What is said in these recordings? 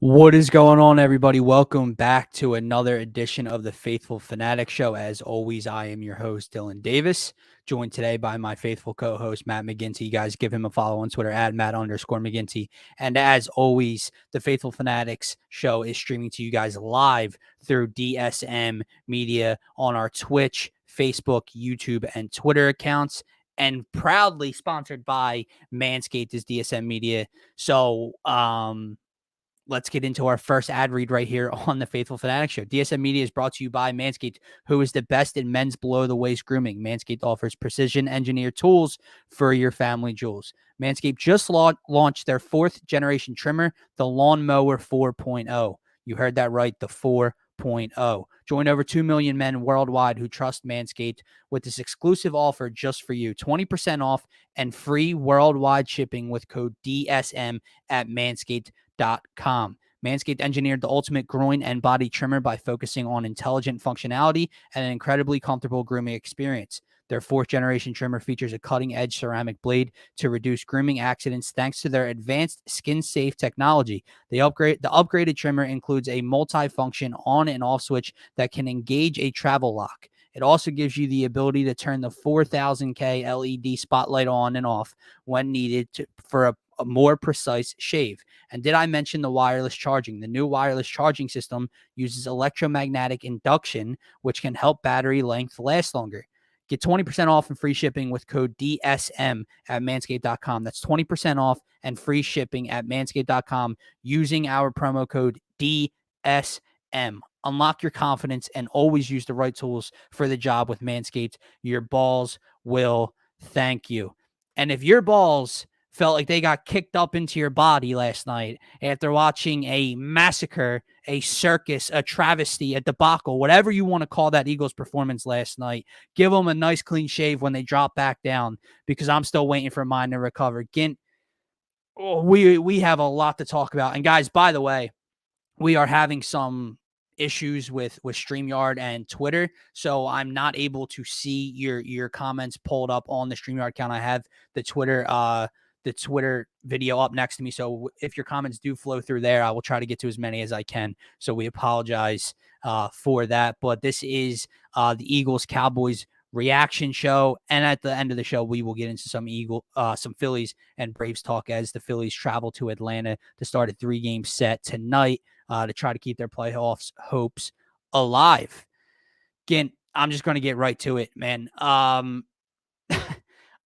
What is going on, everybody? Welcome back to another edition of the Phaithful Phanatics Show. As always, I am your host, Dylan Davis, joined today by my faithful co-host, Matt McGinty. You guys give him a follow on Twitter at Matt_McGinty. And as always, the Phaithful Phanatics Show is streaming to you guys live through DSM Media on our Twitch, Facebook, YouTube, and Twitter accounts, and proudly sponsored by Manscaped is DSM Media. So, let's get into our first ad read right here on the Phaithful Phanatics Show. DSM Media is brought to you by Manscaped, who is the best in men's below-the-waist grooming. Manscaped offers precision-engineered tools for your family jewels. Manscaped just launched their fourth-generation trimmer, the Lawnmower 4.0. You heard that right, the 4.0. Join over 2 million men worldwide who trust Manscaped with this exclusive offer just for you. 20% off and free worldwide shipping with code DSM at Manscaped.com. Manscaped engineered the ultimate groin and body trimmer by focusing on intelligent functionality and an incredibly comfortable grooming experience. Their fourth-generation trimmer features a cutting-edge ceramic blade to reduce grooming accidents thanks to their advanced skin-safe technology. The upgraded trimmer includes a multi-function on and off switch that can engage a travel lock. It also gives you the ability to turn the 4000K LED spotlight on and off when needed for a more precise shave. And did I mention the wireless charging? The new wireless charging system uses electromagnetic induction, which can help battery length last longer. Get 20% off and free shipping with code DSM at manscaped.com. That's 20% off and free shipping at manscaped.com using our promo code DSM. Unlock your confidence and always use the right tools for the job with Manscaped. Your balls will thank you. And if your balls felt like they got kicked up into your body last night after watching a massacre, a circus, a travesty, a debacle, whatever you want to call that Eagles performance last night, give them a nice clean shave when they drop back down, because I'm still waiting for mine to recover. Gint, we have a lot to talk about. And guys, by the way, we are having some issues with StreamYard and Twitter, so I'm not able to see your comments pulled up on the StreamYard account. I have the Twitter video up next to me, so if your comments do flow through there, I will try to get to as many as I can. So we apologize for that. But this is the Eagles Cowboys reaction show, and at the end of the show, we will get into some Phillies and Braves talk as the Phillies travel to Atlanta to start a 3-game set tonight to try to keep their playoffs hopes alive. Again, I'm just going to get right to it, man. I'm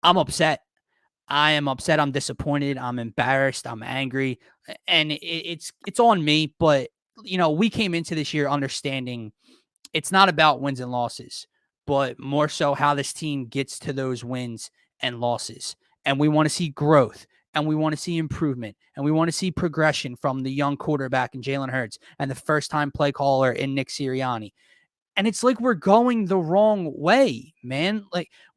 upset. I am upset. I'm disappointed. I'm embarrassed. I'm angry, and it's on me. But we came into this year understanding it's not about wins and losses, but more so how this team gets to those wins and losses. And we want to see growth, and we want to see improvement, and we want to see progression from the young quarterback in Jalen Hurts and the first-time play caller in Nick Sirianni. And it's like we're going the wrong way, man.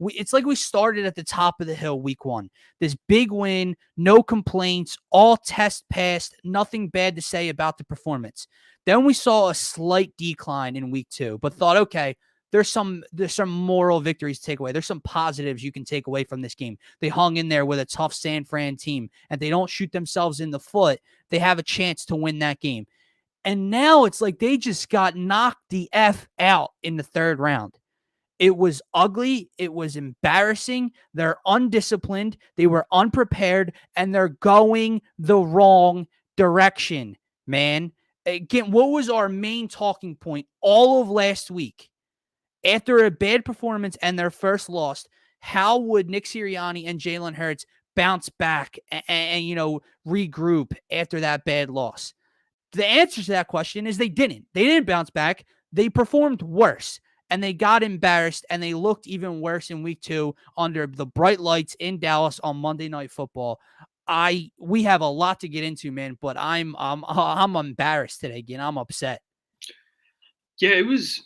It's like we started at the top of the hill week 1. This big win, no complaints, all test passed, nothing bad to say about the performance. Then we saw a slight decline in week 2, but thought, okay, there's some moral victories to take away. There's some positives you can take away from this game. They hung in there with a tough San Fran team, and they don't shoot themselves in the foot. They have a chance to win that game. And now it's like they just got knocked the F out in the 3rd round. It was ugly. It was embarrassing. They're undisciplined. They were unprepared, and they're going the wrong direction, man. Again, what was our main talking point all of last week? After a bad performance and their first loss, how would Nick Sirianni and Jalen Hurts bounce back and regroup after that bad loss? The answer to that question is they didn't. They didn't bounce back. They performed worse, and they got embarrassed, and they looked even worse in week 2 under the bright lights in Dallas on Monday Night Football. We have a lot to get into, man, but I'm embarrassed today. Again, I'm upset. Yeah, it was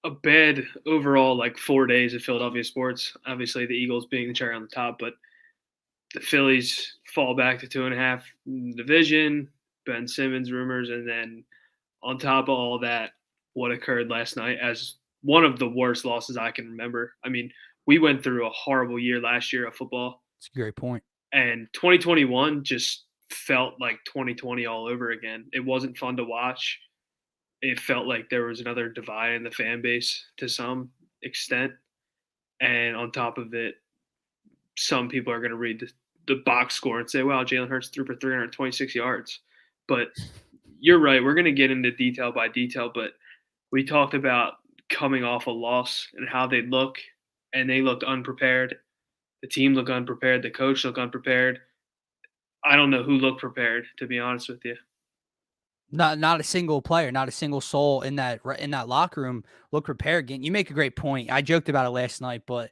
a bad overall 4 days of Philadelphia sports. Obviously, the Eagles being the cherry on the top, but the Phillies fall back to 2.5 in the division. Ben Simmons rumors, and then on top of all that, what occurred last night as one of the worst losses I can remember. I mean, we went through a horrible year last year of football, That's a great point. and 2021 just felt like 2020 all over again. It wasn't fun to watch. It felt like there was another divide in the fan base to some extent. And on top of it, some people are going to read the box score and say, wow, Jalen Hurts threw for 326 yards. But you're right. We're going to get into detail by detail, but we talked about coming off a loss and how they look, and they looked unprepared. The team looked unprepared. The coach looked unprepared. I don't know who looked prepared, to be honest with you. Not a single player, not a single soul in that locker room looked prepared. You make a great point. I joked about it last night, but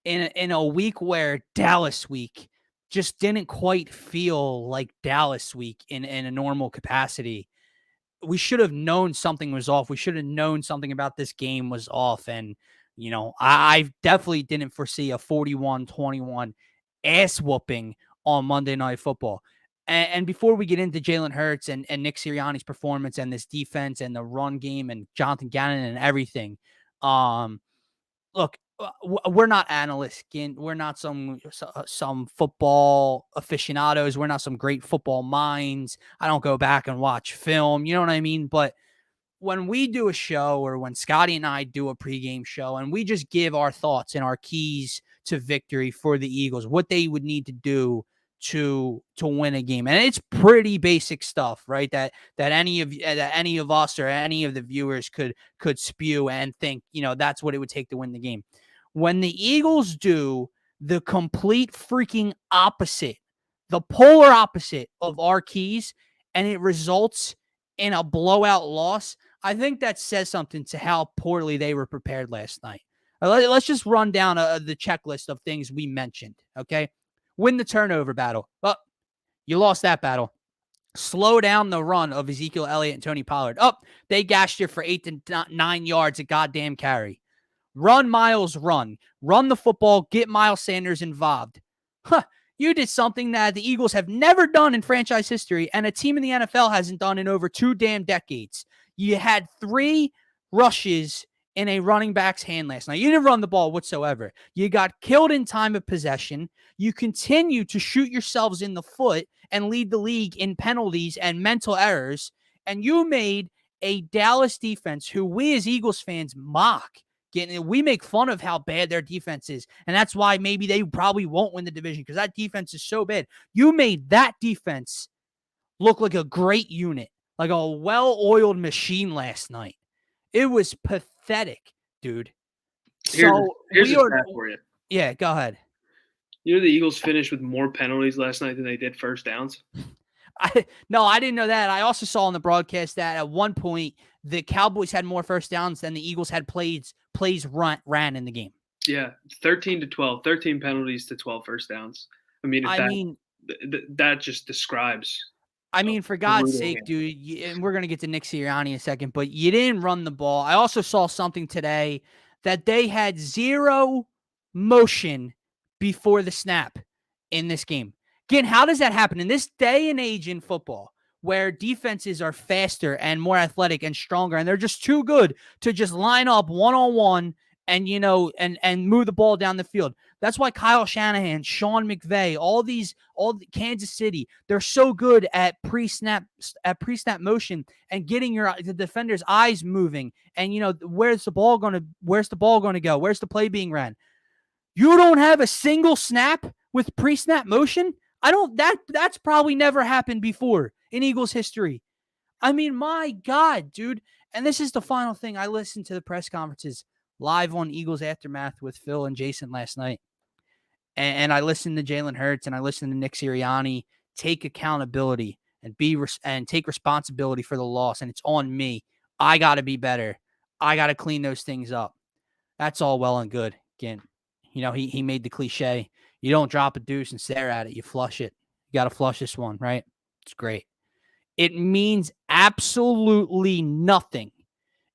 in a week where Dallas week just didn't quite feel like Dallas week in a normal capacity, we should have known something was off. We should have known something about this game was off. And, I definitely didn't foresee a 41-21 ass whooping on Monday Night Football. And before we get into Jalen Hurts and Nick Sirianni's performance and this defense and the run game and Jonathan Gannon and everything, look, we're not analysts. We're not some football aficionados. We're not some great football minds. I don't go back and watch film. You know what I mean? But when we do a show, or when Scotty and I do a pregame show, and we just give our thoughts and our keys to victory for the Eagles, what they would need to do to win a game, and it's pretty basic stuff, right? That any of us or any of the viewers could spew and think, that's what it would take to win the game. When the Eagles do the complete freaking opposite, the polar opposite of our keys, and it results in a blowout loss, I think that says something to how poorly they were prepared last night. Let's just run down the checklist of things we mentioned, okay? Win the turnover battle. Oh, you lost that battle. Slow down the run of Ezekiel Elliott and Tony Pollard. Oh, they gashed you for 8 to 9 yards a goddamn carry. Run, Miles, run. Run the football. Get Miles Sanders involved. Huh. You did something that the Eagles have never done in franchise history, and a team in the NFL hasn't done in over 2 damn decades. You had 3 rushes in a running back's hand last night. You didn't run the ball whatsoever. You got killed in time of possession. You continue to shoot yourselves in the foot and lead the league in penalties and mental errors. And you made a Dallas defense who we as Eagles fans mock. We make fun of how bad their defense is. And that's why maybe they probably won't win the division, because that defense is so bad. You made that defense look like a great unit, like a well-oiled machine last night. It was pathetic, dude. Here's a stat for you. Yeah, go ahead. You know the Eagles finished with more penalties last night than they did first downs? No, I didn't know that. I also saw on the broadcast that at one point the Cowboys had more first downs than the Eagles had plays ran in the game. Yeah, 13-12, 13 penalties to 12 first downs. That just describes. I mean, for God's sake, dude, and we're going to get to Nick Sirianni in a second, but you didn't run the ball. I also saw something today that they had 0 motion before the snap in this game. Again, how does that happen in this day and age in football, where defenses are faster and more athletic and stronger, and they're just too good to just line up one-on-one and, and move the ball down the field? That's why Kyle Shanahan, Sean McVay, all Kansas City, they're so good at pre-snap motion and getting the defender's eyes moving. And, where's the ball going to go? Where's the play being ran? You don't have a single snap with pre-snap motion? That's probably never happened before in Eagles history. I mean, my God, dude. And this is the final thing. I listened to the press conferences live on Eagles Aftermath with Phil and Jason last night. And I listened to Jalen Hurts and I listened to Nick Sirianni take accountability and take responsibility for the loss. And it's on me. I got to be better. I got to clean those things up. That's all well and good. Again, he made the cliche. You don't drop a deuce and stare at it. You flush it. You got to flush this one, right? It's great. It means absolutely nothing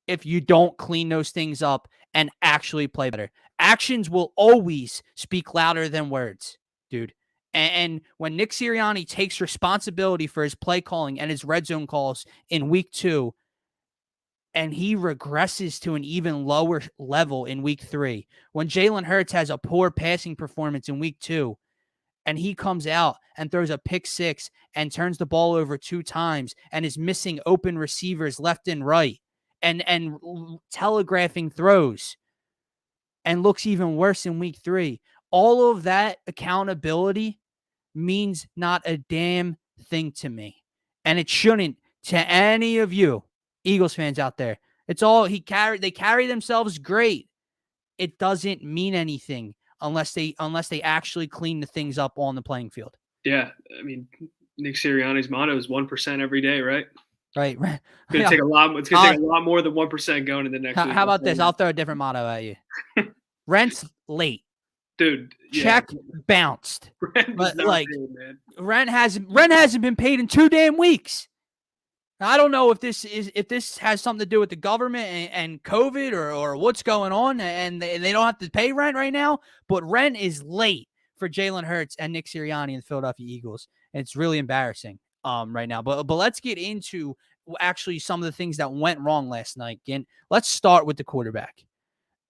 if you don't clean those things up and actually play better. Actions will always speak louder than words, dude. And when Nick Sirianni takes responsibility for his play calling and his red zone calls in week 2, and he regresses to an even lower level in week 3, when Jalen Hurts has a poor passing performance in week 2, and he comes out and throws a pick six and turns the ball over 2 times and is missing open receivers left and right and telegraphing throws and looks even worse in week 3. All of that accountability means not a damn thing to me. And it shouldn't to any of you Eagles fans out there. It's all they carry themselves great. It doesn't mean anything unless they actually clean the things up on the playing field. Yeah, I mean, Nick Sirianni's motto is 1% every day, right? Right. It's gonna take a lot. It's gonna take a lot more than 1% going into next week. How about this? I'll throw a different motto at you. Rent's late. Dude, check bounced. Rent but like paid, man. Rent hasn't been paid in 2 damn weeks. I don't know if this has something to do with the government and COVID or what's going on, and they don't have to pay rent right now, but rent is late for Jalen Hurts and Nick Sirianni and the Philadelphia Eagles. And it's really embarrassing right now. But let's get into actually some of the things that went wrong last night. Again, let's start with the quarterback.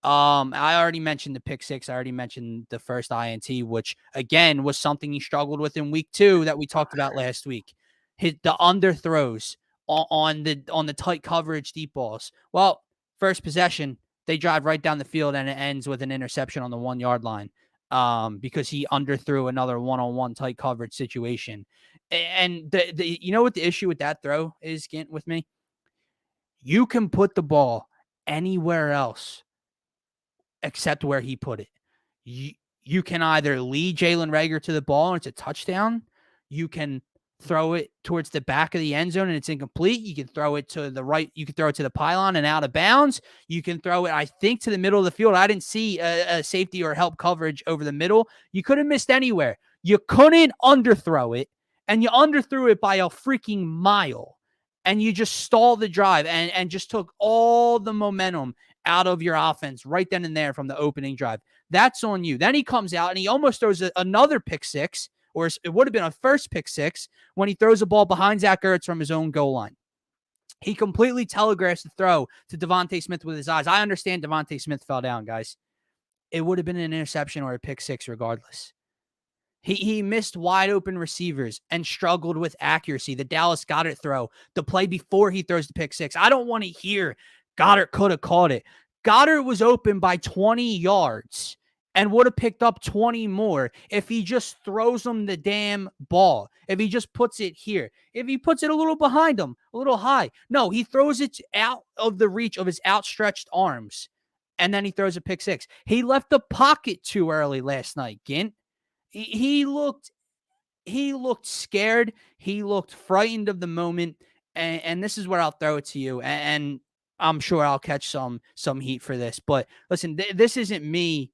I already mentioned the pick six. I already mentioned the first INT, which again was something he struggled with in week 2 that we talked about last week. The underthrows on the tight coverage deep balls. Well, first possession, they drive right down the field and it ends with an interception on the 1 yard line. Because he underthrew another one-on-one tight coverage situation. And the you know what the issue with that throw is, Gint, with me? You can put the ball anywhere else except where he put it. You can either lead Jalen Reagor to the ball and it's a touchdown. You can throw it towards the back of the end zone and it's incomplete. You can throw it to the right. You can throw it to the pylon and out of bounds. You can throw it, I think, to the middle of the field. I didn't see a safety or help coverage over the middle. You could have missed anywhere. You couldn't underthrow it, and you underthrew it by a freaking mile, and you just stalled the drive and just took all the momentum out of your offense right then and there from the opening drive. That's on you. Then he comes out and he almost throws another pick six, or it would have been a first pick six when he throws a ball behind Zach Ertz from his own goal line. He completely telegraphs the throw to Devontae Smith with his eyes. I understand Devontae Smith fell down, guys. It would have been an interception or a pick six regardless. He missed wide open receivers and struggled with accuracy. The Dallas Goedert throw, the play before he throws the pick six. I don't want to hear Goedert could have caught it. Goedert was open by 20 yards and would have picked up 20 more if he just throws him the damn ball. If he just puts it here. If he puts it a little behind him, a little high. No, he throws it out of the reach of his outstretched arms. And then he throws a pick six. He left the pocket too early last night, Gint. He looked scared. He looked frightened of the moment. And this is where I'll throw it to you. And I'm sure I'll catch some heat for this. But listen, this isn't me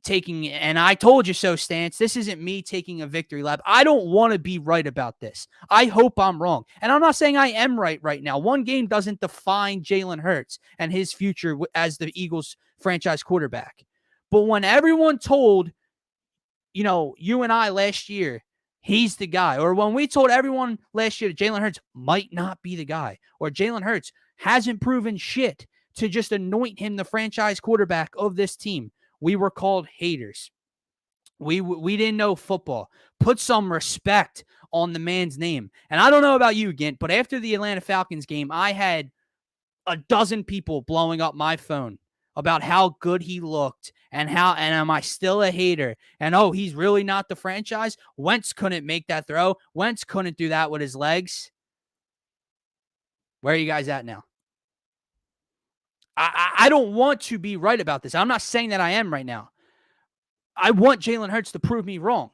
taking, and I told you so stance. This isn't me taking a victory lap. I don't want to be right about this. I hope I'm wrong. And I'm not saying I am right now. One game doesn't define Jalen Hurts and his future as the Eagles franchise quarterback. But when everyone told, you and I last year, he's the guy, or when we told everyone last year that Jalen Hurts might not be the guy, or Jalen Hurts hasn't proven shit to just anoint him the franchise quarterback of this team, we were called haters. We didn't know football. Put some respect on the man's name. And I don't know about you, Gint, but after the Atlanta Falcons game, I had a dozen people blowing up my phone about how good he looked and am I still a hater? And, he's really not the franchise. Wentz couldn't make that throw. Wentz couldn't do that with his legs. Where are you guys at now? I don't want to be right about this. I'm not saying that I am right now. I want Jalen Hurts to prove me wrong.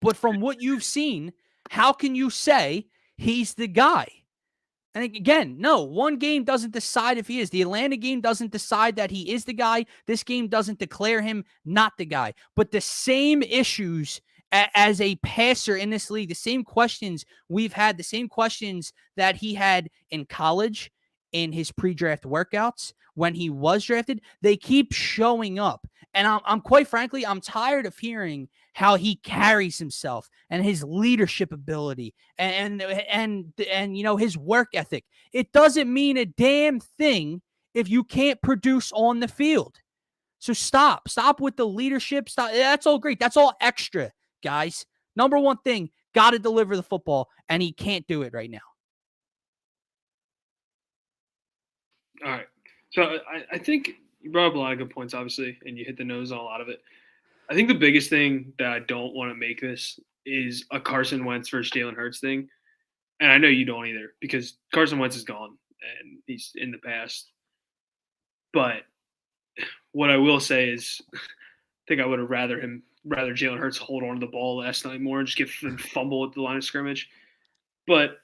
But from what you've seen, how can you say he's the guy? And again, no, one game doesn't decide if he is. The Atlanta game doesn't decide that he is the guy. This game doesn't declare him not the guy. But the same issues as a passer in this league, the same questions we've had, the same questions that he had in college, in his pre-draft workouts, when he was drafted, they keep showing up. And I'm quite frankly, I'm tired of hearing how he carries himself and his leadership ability and his work ethic. It doesn't mean a damn thing if you can't produce on the field. So stop with the leadership. Stop. That's all great. That's all extra, guys. Number one thing, got to deliver the football, and he can't do it right now. All right. So I think you brought up a lot of good points, obviously, and you hit the nose on a lot of it. I think the biggest thing that I don't want to make this is a Carson Wentz versus Jalen Hurts thing. And I know you don't either because Carson Wentz is gone and he's in the past. But what I will say is I think I would have rather Jalen Hurts hold on to the ball last night more and just get fumble at the line of scrimmage. But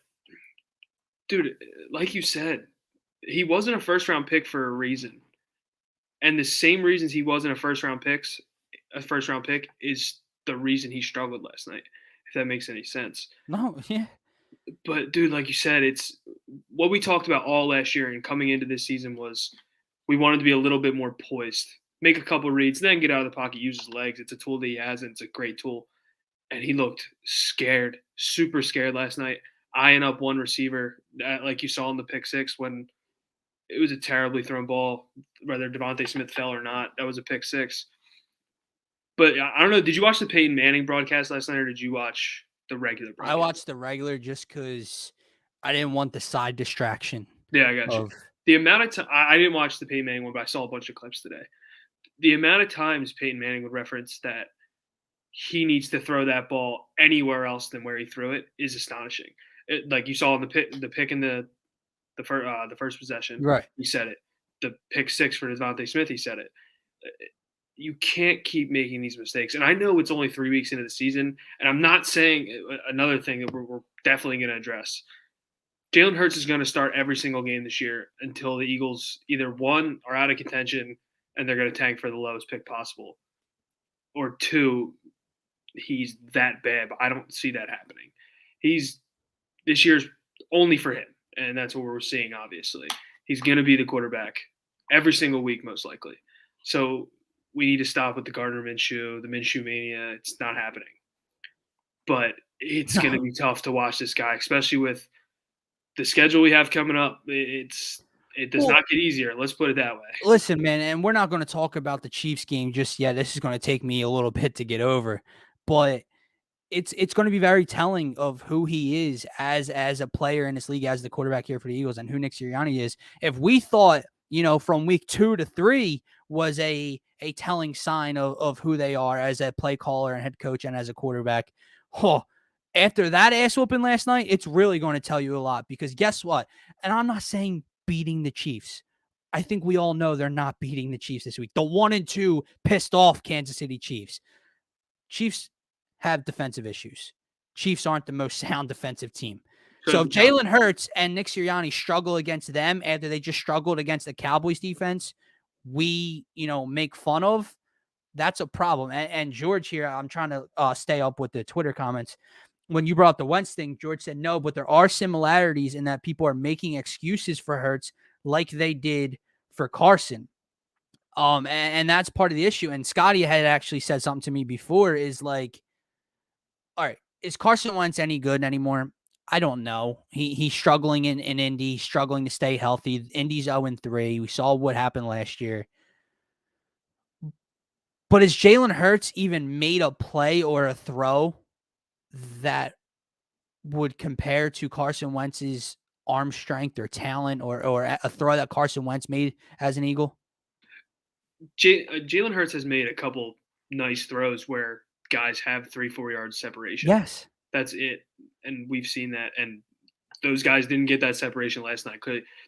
dude, like you said, he wasn't a first round pick for a reason. And the same reasons he wasn't a first round pick is the reason he struggled last night, if that makes any sense. No, yeah. But dude, like you said, it's what we talked about all last year and coming into this season was we wanted to be a little bit more poised, make a couple reads, then get out of the pocket, use his legs. It's a tool that he has, and it's a great tool. And he looked scared, super scared last night, eyeing up one receiver, like you saw in the pick six when it was a terribly thrown ball, whether Devontae Smith fell or not. That was a pick six. But I don't know. Did you watch the Peyton Manning broadcast last night, or did you watch the regular broadcast? I watched the regular just because I didn't want the side distraction. Yeah, I got you. The amount of time I didn't watch the Peyton Manning one, but I saw a bunch of clips today. The amount of times Peyton Manning would reference that he needs to throw that ball anywhere else than where he threw it is astonishing. Like you saw in the pick in the first possession, right? He said it. The pick six for Devontae Smith, he said it. You can't keep making these mistakes. And I know it's only 3 weeks into the season, and I'm not saying another thing that we're definitely going to address. Jalen Hurts is going to start every single game this year until the Eagles either one are out of contention and they're going to tank for the lowest pick possible, or two, he's that bad. But I don't see that happening. This year's only for him, and that's what we're seeing. Obviously, he's going to be the quarterback every single week, most likely. So we need to stop with the Gardner Minshew, the Minshew mania. It's not happening. But it's going to be tough to watch this guy, especially with the schedule we have coming up. It does not get easier. Let's put it that way. Listen, man, and we're not going to talk about the Chiefs game just yet. This is going to take me a little bit to get over. But it's going to be very telling of who he is as a player in this league, as the quarterback here for the Eagles, and who Nick Sirianni is. If we thought, from week 2 to 3 was a telling sign of who they are as a play caller and head coach and as a quarterback, after that ass whooping last night, it's really going to tell you a lot, because guess what? And I'm not saying beating the Chiefs. I think we all know they're not beating the Chiefs this week. The 1-2 pissed off Kansas City Chiefs. Chiefs have defensive issues. Chiefs aren't the most sound defensive team. So if Jalen Hurts and Nick Sirianni struggle against them after they just struggled against the Cowboys defense, we, make fun of, that's a problem. And George here, I'm trying to stay up with the Twitter comments. When you brought up the Wentz thing, George said no, but there are similarities in that people are making excuses for Hurts like they did for Carson. And that's part of the issue. And Scotty had actually said something to me before, is like, all right, is Carson Wentz any good anymore? I don't know. He's struggling in Indy, struggling to stay healthy. Indy's 0-3. We saw what happened last year. But has Jalen Hurts even made a play or a throw that would compare to Carson Wentz's arm strength or talent, or a throw that Carson Wentz made as an Eagle? Jalen Hurts has made a couple nice throws where guys have 3-4 yards separation. Yes. That's it. And we've seen that. And those guys didn't get that separation last night.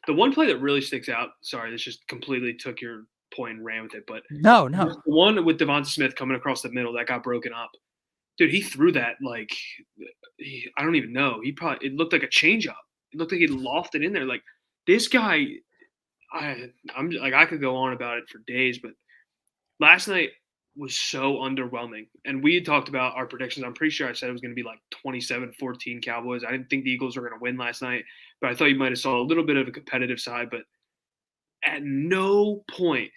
The one play that really sticks out, sorry, this just completely took your point and ran with it, but no. The one with Devonta Smith coming across the middle that got broken up. Dude, he threw that like, I don't even know. It looked like a changeup. It looked like he lofted in there. Like, this guy, I'm like, I could go on about it for days, but last night was so underwhelming. And we had talked about our predictions. I'm pretty sure I said it was going to be like 27-14 Cowboys. I didn't think the Eagles were going to win last night, but I thought you might have saw a little bit of a competitive side. But at no point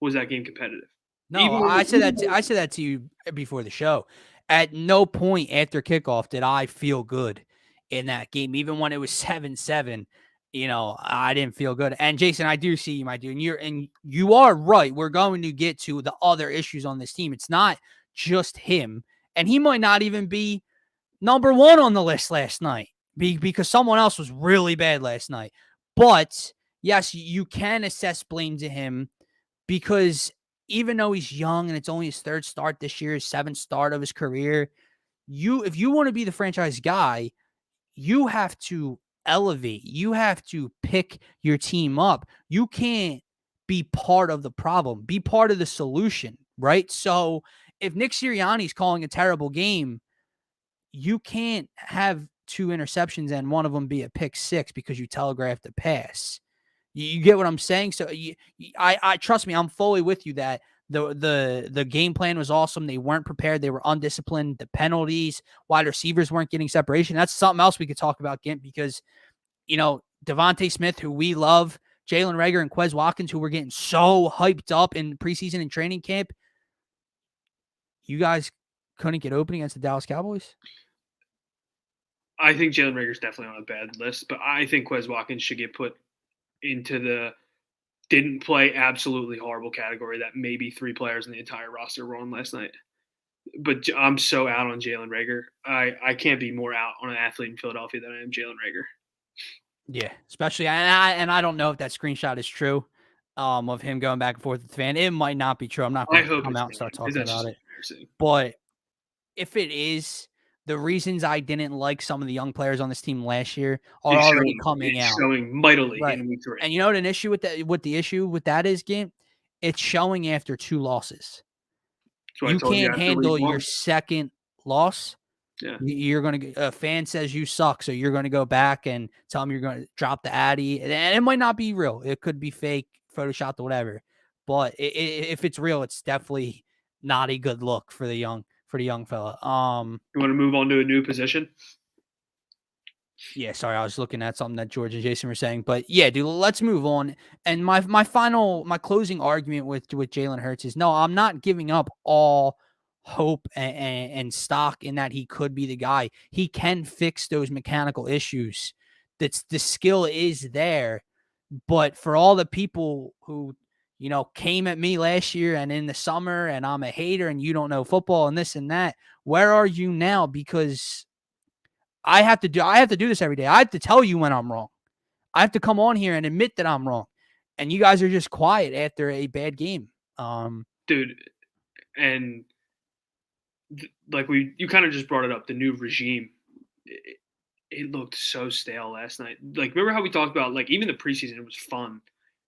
was that game competitive. No, I said that to you before the show. At no point after kickoff did I feel good in that game, even when it was 7-7. I didn't feel good. And Jason, I do see you, my dude. And you are right. We're going to get to the other issues on this team. It's not just him, and he might not even be number one on the list last night because someone else was really bad last night. But yes, you can assess blame to him because even though he's young and it's only his third start this year, his seventh start of his career, if you want to be the franchise guy, you have to elevate. You have to pick your team up. You can't be part of the problem. Be part of the solution, right? So if Nick Sirianni's calling a terrible game, you can't have two interceptions and one of them be a pick six because you telegraphed a pass. You get what I'm saying? So I trust me, I'm fully with you that the game plan was awesome. They weren't prepared. They were undisciplined. The penalties, wide receivers weren't getting separation. That's something else we could talk about, Gint, because, Devontae Smith, who we love, Jalen Reagor and Quez Watkins, who were getting so hyped up in preseason and training camp, you guys couldn't get open against the Dallas Cowboys? I think Jalen Reagor's definitely on a bad list, but I think Quez Watkins should get put into the didn't play absolutely horrible category that maybe 3 players in the entire roster were on last night. But I'm so out on Jalen Reagor. I can't be more out on an athlete in Philadelphia than I am Jalen Reagor. Yeah, especially, and I don't know if that screenshot is true, of him going back and forth with the fan. It might not be true. I'm not going to come out and start talking about it. But if it is, the reasons I didn't like some of the young players on this team last year are already coming out. Showing mightily in week 3. And you know what an issue with that? What the issue with that is, Gint? It's showing after 2 losses. You can't handle your second loss. Yeah. You're going to, a fan says you suck, so you're going to go back and tell them you're going to drop the Addy. And it might not be real. It could be fake, photoshopped, or whatever. But if it's real, it's definitely not a good look for the young fella. You want to move on to a new position? Yeah, sorry, I was looking at something that George and Jason were saying, but yeah, dude, let's move on. And my closing argument with Jalen Hurts is no, I'm not giving up all hope and stock in that he could be the guy. He can fix those mechanical issues. That's the skill is there, but for all the people who came at me last year and in the summer, and I'm a hater and you don't know football and this and that, where are you now? Because I have to do this every day. I have to tell you when I'm wrong. I have to come on here and admit that I'm wrong. And you guys are just quiet after a bad game. Dude, and you kind of just brought it up, the new regime. It looked so stale last night. Like, remember how we talked about, like, even the preseason, it was fun.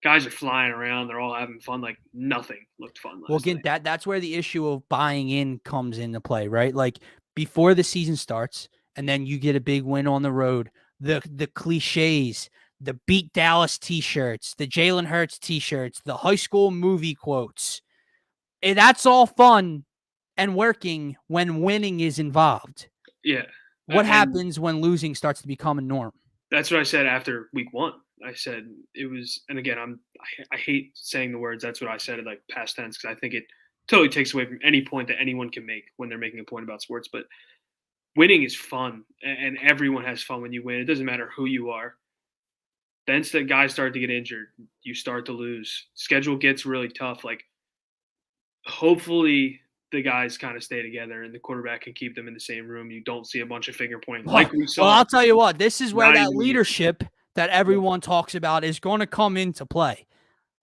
Guys are flying around. They're all having fun. Like, nothing looked fun last night. That's where the issue of buying in comes into play, right? Like, before the season starts, and then you get a big win on the road, the cliches, the beat Dallas t-shirts, the Jalen Hurts t-shirts, the high school movie quotes. That's all fun and working when winning is involved. Yeah. What happens when losing starts to become a norm? That's what I said after week 1. I said it was, and again, I hate saying the words. That's what I said in like past tense, because I think it totally takes away from any point that anyone can make when they're making a point about sports. But winning is fun, and everyone has fun when you win. It doesn't matter who you are. Then the guys start to get injured. You start to lose. Schedule gets really tough. Like, hopefully the guys kind of stay together and the quarterback can keep them in the same room. You don't see a bunch of finger pointing like we saw. Well, I'll tell you what, this is where that leadership that everyone talks about is going to come into play.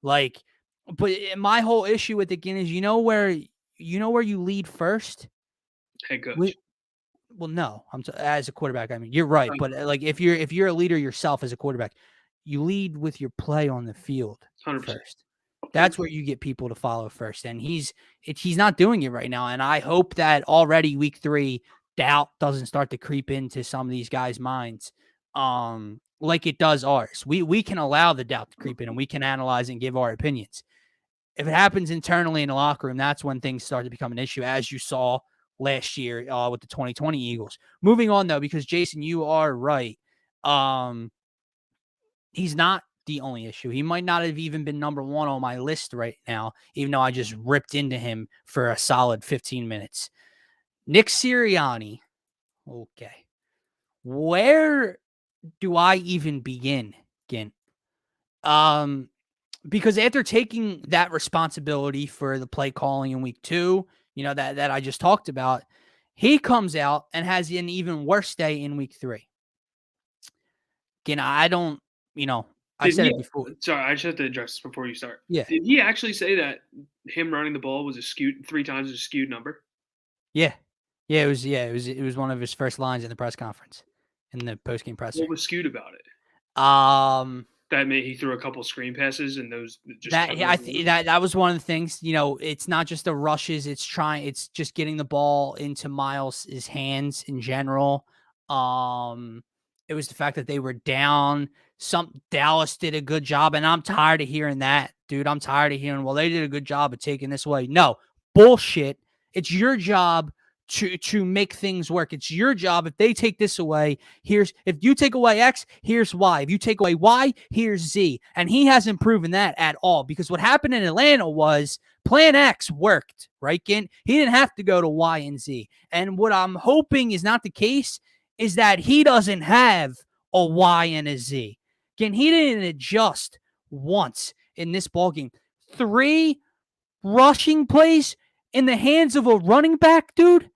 Like, but my whole issue with it again is, you know where you lead first? Head coach. Well, no, as a quarterback. I mean, you're right, but like if you're a leader yourself as a quarterback, you lead with your play on the field 100%. first. That's where you get people to follow first, and he's not doing it right now. And I hope that already week 3 doubt doesn't start to creep into some of these guys' minds, like it does ours. We can allow the doubt to creep in, and we can analyze and give our opinions. If it happens internally in the locker room, that's when things start to become an issue, as you saw last year with the 2020 Eagles. Moving on, though, because Jason, you are right. He's not the only issue. He might not have even been number 1 on my list right now, even though I just ripped into him for a solid 15 minutes. Nick Sirianni. Okay. Where do I even begin, Gint. Because after taking that responsibility for the play calling in week 2, that I just talked about, he comes out and has an even worse day in week 3. Again, I don't, I Did said he? it before. Sorry, I just have to address this before you start. Yeah. Did he actually say that him running the ball was a skewed 3 times a skewed number? Yeah. It was one of his first lines in the press conference, in the post-game presser. What was skewed about it? Um, That meant he threw a couple screen passes and those just that kept I moving think on? that was one of the things. It's not just the rushes; it's just getting the ball into Miles's hands in general. It was the fact that they were down. Dallas did a good job, and I'm tired of hearing that, dude. I'm tired of hearing, well, they did a good job of taking this away. No, bullshit. It's your job to make things work. It's your job. If they take this away, if you take away X, here's Y. If you take away Y, here's Z. And he hasn't proven that at all, because what happened in Atlanta was plan X worked, right, Gint? He didn't have to go to Y and Z. And what I'm hoping is not the case is that he doesn't have a Y and a Z. Again, he didn't adjust once in this ballgame. 3 rushing plays in the hands of a running back, dude.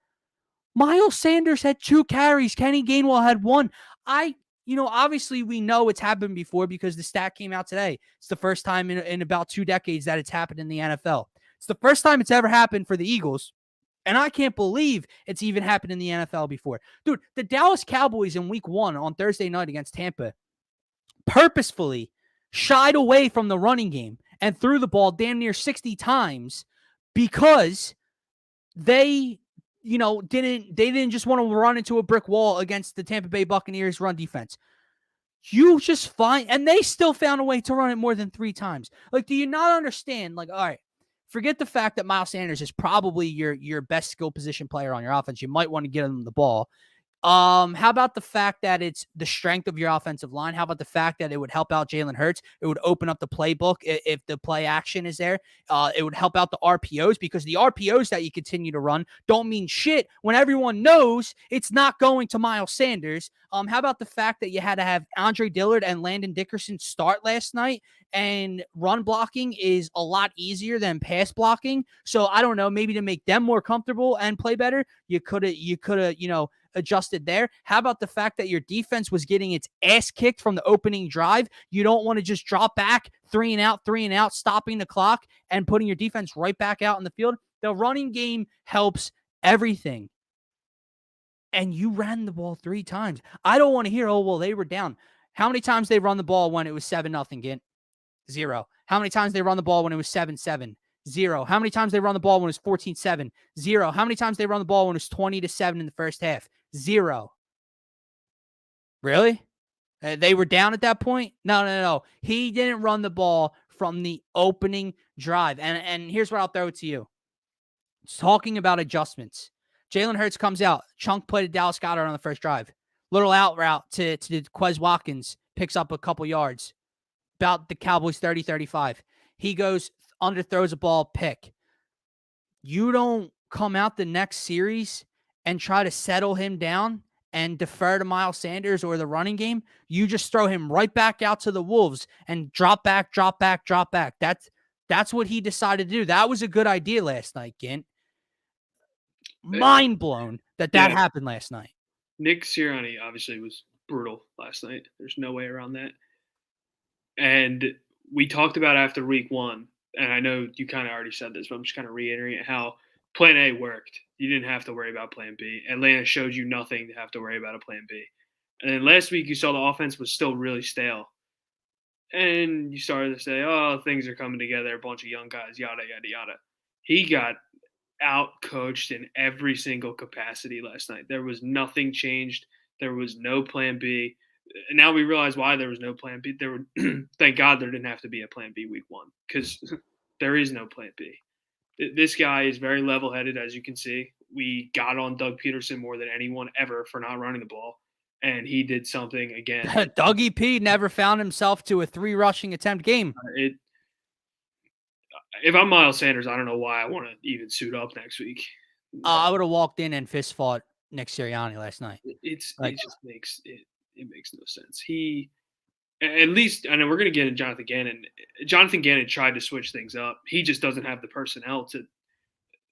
Miles Sanders had 2 carries. Kenny Gainwell had 1. Obviously we know it's happened before because the stat came out today. It's the first time in about 2 decades that it's happened in the NFL. It's the first time it's ever happened for the Eagles. And I can't believe it's even happened in the NFL before. Dude, the Dallas Cowboys in week 1 on Thursday night against Tampa purposefully shied away from the running game and threw the ball damn near 60 times because they didn't just want to run into a brick wall against the Tampa Bay Buccaneers run defense. You just find, and they still found a way to run it more than 3 times. Like, do you not understand? Like, all right, forget the fact that Miles Sanders is probably your best skill position player on your offense. You might want to get him the ball. How about the fact that it's the strength of your offensive line? How about the fact that it would help out Jalen Hurts? It would open up the playbook if the play action is there. It would help out the RPOs, because the RPOs that you continue to run don't mean shit when everyone knows it's not going to Miles Sanders. How about the fact that you had to have Andre Dillard and Landon Dickerson start last night, and run blocking is a lot easier than pass blocking. So I don't know, maybe to make them more comfortable and play better, you could have, adjusted there. How about the fact that your defense was getting its ass kicked from the opening drive? You don't want to just drop back 3 and out, stopping the clock and putting your defense right back out in the field. The running game helps everything. And you ran the ball 3 times. I don't want to hear, oh, well, they were down. How many times they run the ball when it was 7-0, Gint? 0. How many times they run the ball when it was 7-7? 0. How many times they run the ball when it was 14-7? 0. How many times they run the ball when it was 20-7 in the first half? 0. Really? They were down at that point? No. He didn't run the ball from the opening drive. And here's what I'll throw it to you. Talking about adjustments. Jalen Hurts comes out. Chunk play to Dallas Goedert on the first drive. Little out route to Quez Watkins. Picks up a couple yards. About the Cowboys 30-35. He goes, underthrows a ball, pick. You don't come out the next series and try to settle him down and defer to Miles Sanders or the running game. You just throw him right back out to the Wolves and drop back. That's what he decided to do. That was a good idea last night, Gint. Mind blown that happened last night. Nick Sirriani obviously was brutal last night. There's no way around that. And we talked about after week 1, and I know you kind of already said this, but I'm just kind of reiterating how plan A worked. You didn't have to worry about plan B. Atlanta showed you nothing to have to worry about a plan B. And then last week you saw the offense was still really stale. And you started to say, oh, things are coming together, a bunch of young guys, yada, yada, yada. He got out coached in every single capacity last night. There was nothing changed. There was no plan B. And now we realize why there was no plan B. There were, thank God there didn't have to be a plan B week 1, because there is no plan B. This guy is very level-headed, as you can see. We got on Doug Peterson more than anyone ever for not running the ball, and he did something again. Dougie P never found himself to a 3 rushing attempt game. If I'm Miles Sanders, I don't know why I want to even suit up next week. I would have walked in and fist fought Nick Sirianni last night. It just makes no sense. At least, I know we're going to get in Jonathan Gannon. Jonathan Gannon tried to switch things up. He just doesn't have the personnel to.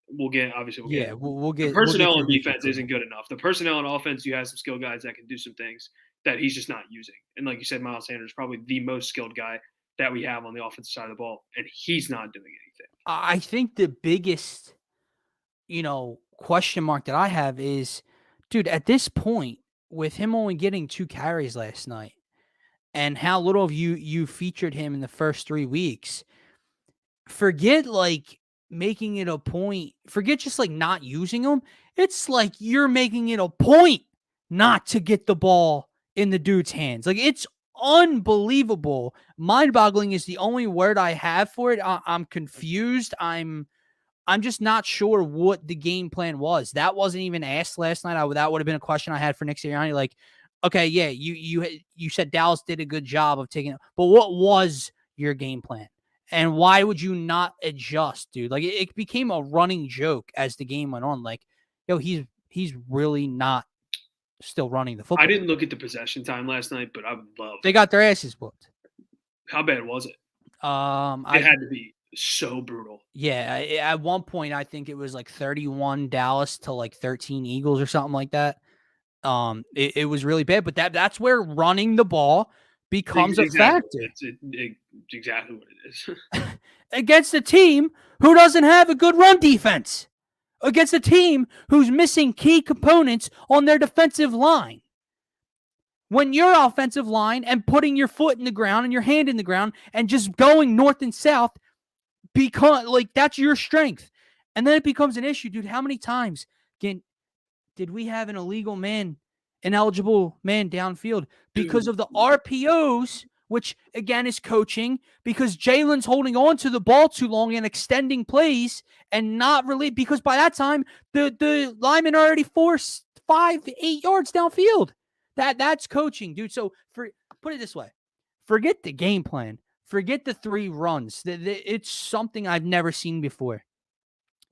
We'll get obviously we'll get Yeah, we'll the get personnel to on the defense defense isn't good enough. The personnel on offense, you have some skilled guys that can do some things that he's just not using. And like you said, Miles Sanders is probably the most skilled guy that we have on the offensive side of the ball, and he's not doing anything. I think the biggest, question mark that I have is, dude, at this point, with him only getting 2 carries last night and how little of you featured him in the first 3 weeks, forget like making it a point, forget just like not using him. It's like you're making it a point not to get the ball in the dude's hands. Like it's unbelievable. Mind-boggling is the only word I have for it. I'm confused. I'm just not sure what the game plan was. That wasn't even asked last night. That would have been a question I had for Nick Sirianni. Like, okay, yeah, you said Dallas did a good job of taking it, but what was your game plan? And why would you not adjust, dude? Like it became a running joke as the game went on. Like, yo, he's really not still running the football. I didn't look at the possession time last night, but I would love. They got their asses whooped. How bad was it? It had to be so brutal. Yeah, at one point I think it was like 31 Dallas to like 13 Eagles or something like that. It was really bad, but that's where running the ball becomes a factor. It's exactly what it is. Against a team who doesn't have a good run defense. Against a team who's missing key components on their defensive line. When your offensive line and putting your foot in the ground and your hand in the ground and just going north and south, because like that's your strength. And then it becomes an issue, dude. How many times did we have an illegal man, ineligible man downfield because of the RPOs, which again is coaching, because Jalen's holding on to the ball too long and extending plays and not really, because by that time the linemen are already 4, 5, 8 yards downfield. That's coaching, dude. So put it this way, forget the game plan. Forget the 3 runs. It's something I've never seen before.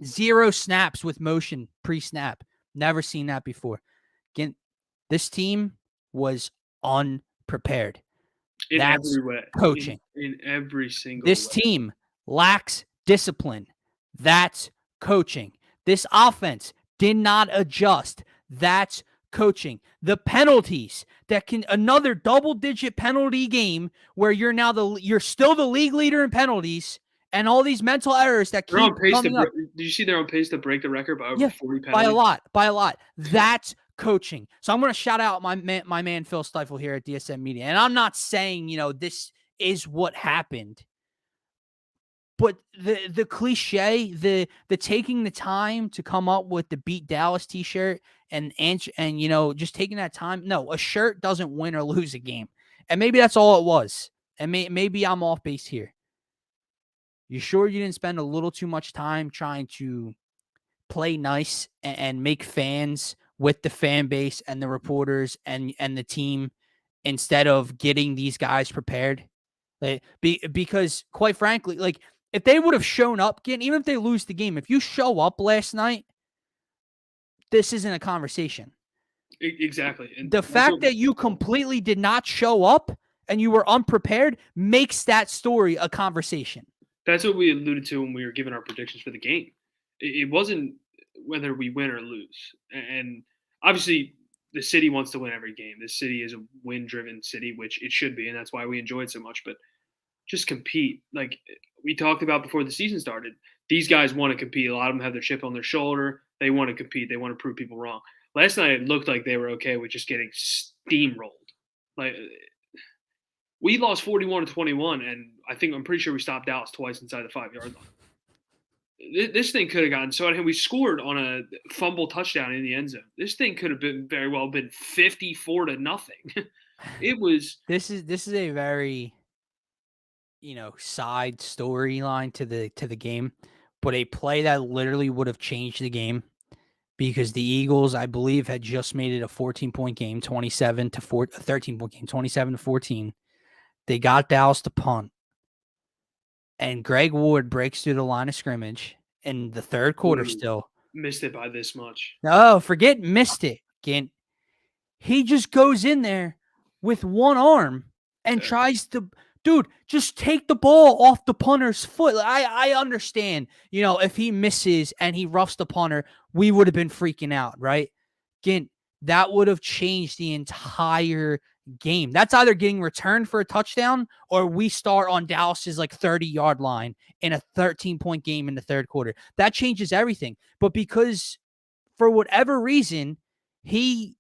0 snaps with motion pre-snap. Never seen that before. Again, this team was unprepared. That's every way. Coaching. In every single This way. team lacks discipline. That's coaching. This offense did not adjust. That's coaching. The penalties that can, another double-digit penalty game where you're still the league leader in penalties, and all these mental errors that keep coming up. Did you see they're on pace to break the record by over 40 penalties? By a lot. That's coaching. So I'm going to shout out my man Phil Phaithful here at DSM Media. And I'm not saying, this is what happened. But the cliche, the taking the time to come up with the Beat Dallas t-shirt and just taking that time. No, a shirt doesn't win or lose a game. And maybe that's all it was. And maybe I'm off base here. You sure you didn't spend a little too much time trying to play nice and make fans with the fan base and the reporters and the team instead of getting these guys prepared? Because quite frankly, like if they would have shown up, even if they lose the game, if you show up last night, this isn't a conversation. Exactly. And the fact that you completely did not show up and you were unprepared makes that story a conversation. That's what we alluded to when we were giving our predictions for the game. It wasn't whether we win or lose. And obviously, the city wants to win every game. This city is a win-driven city, which it should be, and that's why we enjoy it so much. But just compete. Like we talked about before the season started, these guys want to compete. A lot of them have their chip on their shoulder. They want to compete. They want to prove people wrong. Last night, it looked like they were okay with just getting steamrolled. Like we lost 41-21, and I'm pretty sure we stopped Dallas twice inside the 5-yard line. This thing could have gotten so out of hand. We scored on a fumble touchdown in the end zone. This thing could have been very well been 54-0. It was. This is a very, side storyline to the game, but a play that literally would have changed the game because the Eagles, I believe, had just made it a 14-point game, 13-point game, 27-14. They got Dallas to punt. And Greg Ward breaks through the line of scrimmage in the third quarter still. Missed it by this much. No, forget missed it, Gint. He just goes in there with one arm and tries to, dude, just take the ball off the punter's foot. I understand, if he misses and he roughs the punter, we would have been freaking out, right? Gint, that would have changed the entire game. That's either getting returned for a touchdown or we start on Dallas's 30-yard line in a 13-point game in the third quarter. That changes everything. But because for whatever reason, he,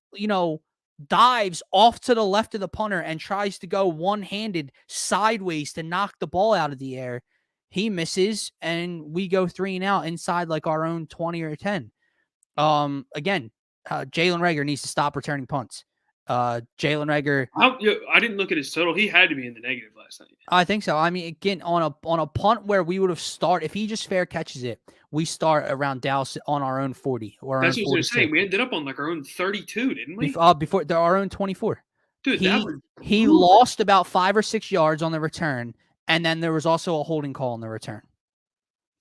dives off to the left of the punter and tries to go one-handed sideways to knock the ball out of the air. He misses, and we go 3 and out inside our own 20 or 10. Again, Jalen Reagor needs to stop returning punts. Jalen Reagor. I didn't look at his total. He had to be in the negative last night. I think so. I mean, again, on a punt where we would have started, if he just fair catches it, we start around Dallas on our own 40. Or that's what I was going to say. We ended up on our own 32, didn't we? Before our own 24. Dude, he lost about 5 or 6 yards on the return, and then there was also a holding call on the return.